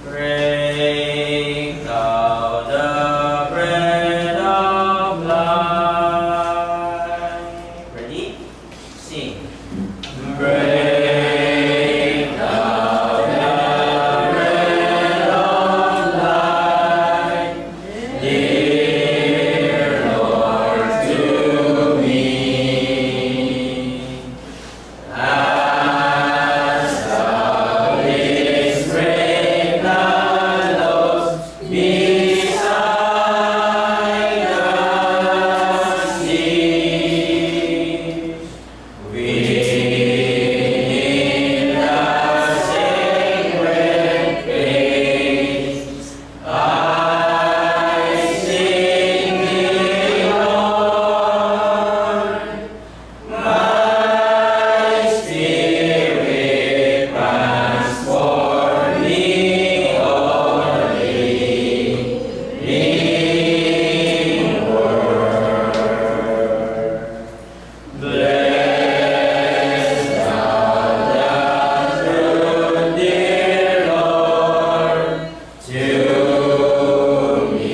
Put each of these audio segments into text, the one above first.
Break thou the bread of life. Ready? Sing. Break thou the bread of life, dear Lord, to me. As thou didst break the loaves beside the sea, within the sacred place, I sing thee, Lord. My spirit pants for thee, o'er living word. Bless thou the truth, dear Lord, to me.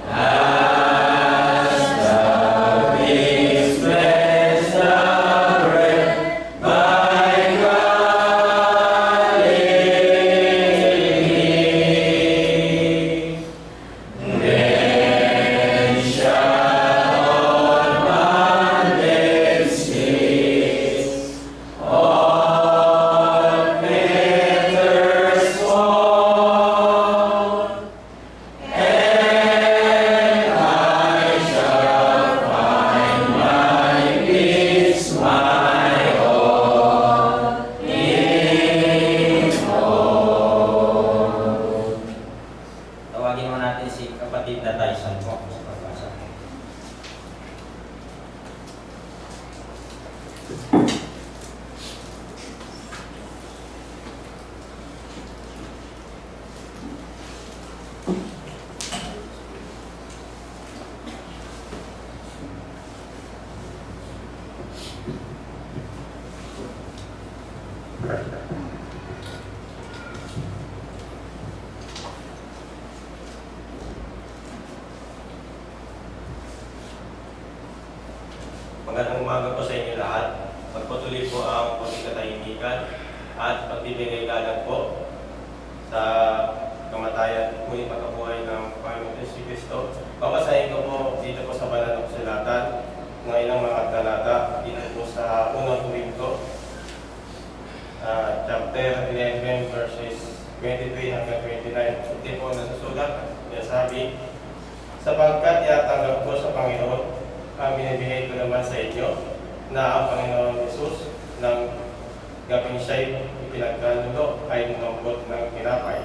As thou didst bless the bread by Galilee, then shall on man's face all fetters fall, and I shall find my peace, my all in all. Tawagin mo natin si kapatid na Tyson po sa pagbasa. Magandang umaga po sa inyo lahat. Magpatuloy po ang pagkikatahimikan at pagbibigay galang po sa kamatayan at muling pagkabuhay ng Panginoon Jesucristo. Babasahin ko po dito po sa Banal na Kasulatan ng ilang mga talata dito po sa unang Korinto, chapter 11 verses 23 hanggang 29. Ito po nasusulat, sabi, sapagkat iatanggap ko sa Panginoon ang binibigay ko naman sa inyo, na ang Panginoon Jesus ng gabing siya'y ipinagkanulo ay lumambot ng tinapay,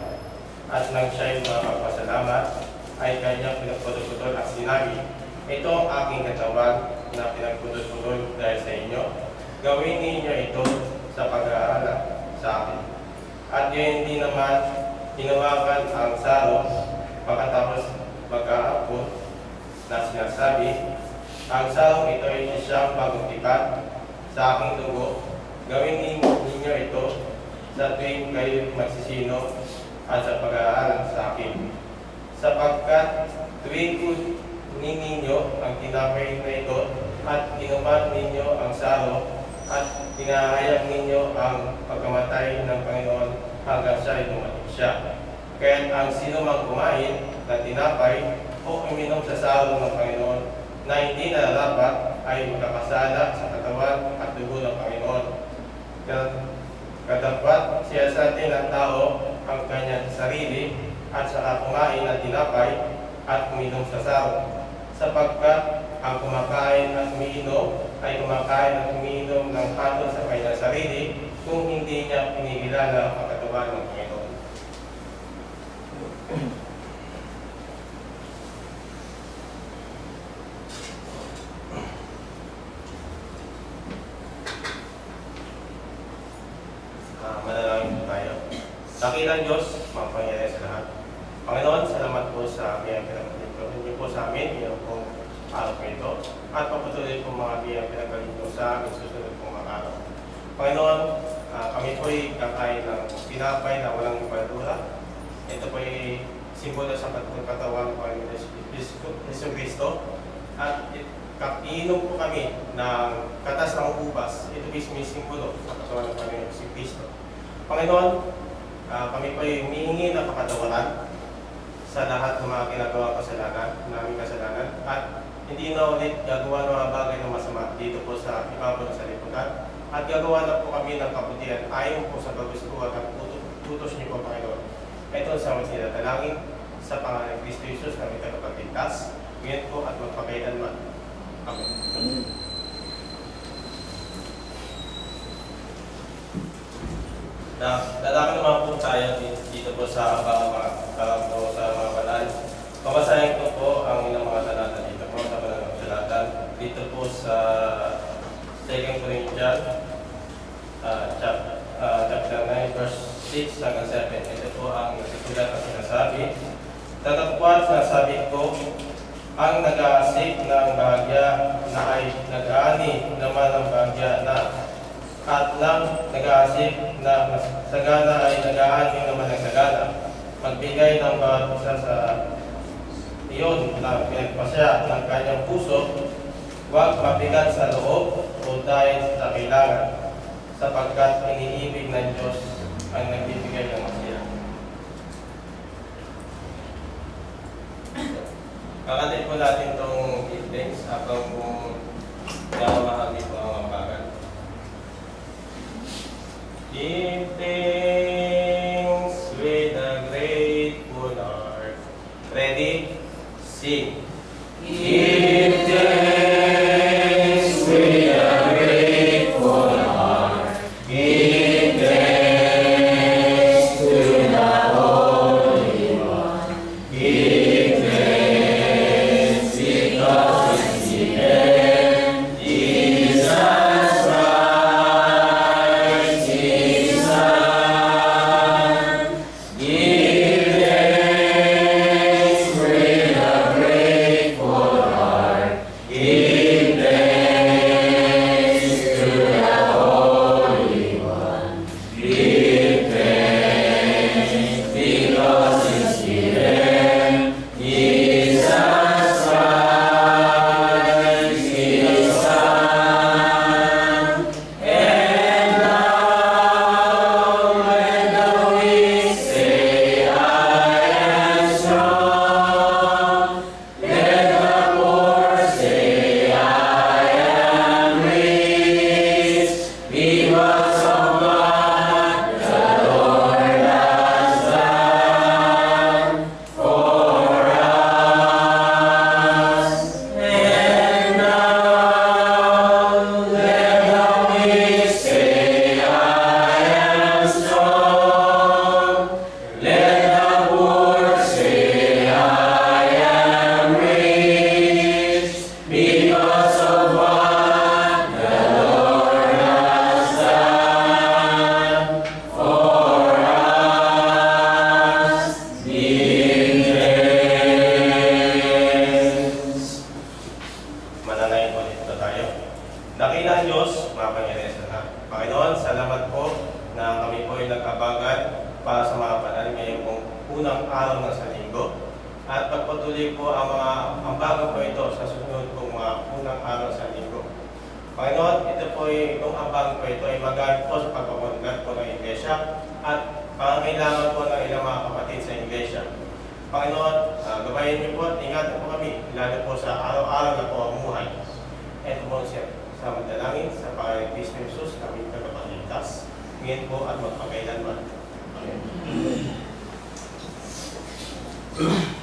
at nang siya'y makapasalamat ay kanyang pinagputol-putol at sinabi, ito ang aking katawan na pinagputol-putol dahil sa inyo. Gawin ninyo ito sa pag-aalala sa akin. At yun hindi naman hinawakan ang salo pagkatapos mag-aapon na sinasabi, ang salong ito ay siyang bagong tipan sa aking dugo. Gawin ninyo ito sa tuwing kayo magsisino at sa pag-aaral sa akin. Sapagkat tuwing kunin ninyo ang tinapay na ito at inuman ninyo ang salo at pinahayag ninyo ang pagkamatay ng Panginoon hanggang siya ay dumating siya. Kaya ang sino mang kumain ng tinapay o uminom sa salo ng Panginoon na hindi nararapat ay magkakasala sa katawan at dugo ng Panginoon. Kadapat siya sa atin ang tao ang kanyang sarili at saka kumain ng tinapay at uminom sa salo. Sapagkat ang kumakain at umiinom ay kumakain at umiinom ng hatol sa kanyang sarili kung hindi niya pinigilala ang katawan ng Panginoon. Manalangin po tayo. Dakilang Diyos, mapangyari sa lahat. Panginoon, salamat po sa biyang pinagkalito. Hindi po sa amin, iyon pong araw ito. At papatuloy po mga biyang pinagkalito sa amin susunod pong mga araw. Panginoon, kami po'y kakain ng tinapay na walang baldura. Ito po'y simbolo sa katawan ng Panginoon Hesus Kristo. At iinom po kami ng katas ng ubas. Ito po'y simbolo sa katawan ng Panginoon Hesus Kristo. Panginoon, kami po'y humihingi ng kapatawaran sa lahat ng mga ginagawa naming kasalanan, at hindi na ulit gagawa ng mga bagay na masama dito po sa ibabaw ng saliputan, at gagawa na po kami ng kabutihan ayon po sa kagustuhan at utos niyo po, Panginoon. Ito sa mga sinatalangin sa pangalan ng Kristo Jesus na may tagapagligtas, ngayon po at magpakailanman. Amen. Lalaki naman po tayo dito po sa mga banal. Pabasahin ko po ang ilang mga talata dito po sa banal ng salatan. Dito po sa 2 Corinthians chapter 9 verse 6 hanggang 7. Ito po ang nagsusulat na sinasabi. Tatapwat na sabi ko, ang nag-aasik ng bahagya na ay nag-aani naman ng bahagya na, at lang nag-aasik na sagana ay nag-aani naman ng sagana. Magbigay ng bawat isa sa iyon na pinagpasya ng kanyang puso, huwag mabigat sa loob o dahil sa kailangan, sapagkat iniibig ng Diyos ang nagbibigay ng masaya. Kakatid po natin itong giftings habang kung namamahagi po ang bagal. Give thanks with a grateful heart. Ready? Sing. Give thanks with a grateful heart. Give thanks to the Holy One. Give thanks because it's the end. Jesus Christ is Son. Give thanks with a grateful heart. Give thanks to the Holy One. Give thanks because it's the end. Jesus Christ is Son. And now when the weak say, I am strong, let the poor say, I am rich, because of what the Lord has done for us. And now let the weak say, I am strong, let the poor say, I am rich, because of what the Lord has done for us. Give thanks. Mananayin po dito tayo. Dakilang Diyos, mapangyarihan sa lahat. Panginoon, salamat po na kami po ay nag-abagan para sa mga banal ngayong unang araw ng sa linggo. At pagpatuloy po ang bago po ito sa susunod pong mga unang araw sa linggo. Panginoon, itong ambang po ito ay magamit po sa pagpapaunlad po ng Iglesia at pangangailangan po ng ilang mga kapatid sa Iglesia. Panginoon, gabayan niyo po at ingatan po kami, lalo po sa araw-araw na po ang buhay. Ito po siya sa manalangin sa pangalan ni Kristo Jesus, kami tagapagligtas, ngayon po at magpakailanman. Amen.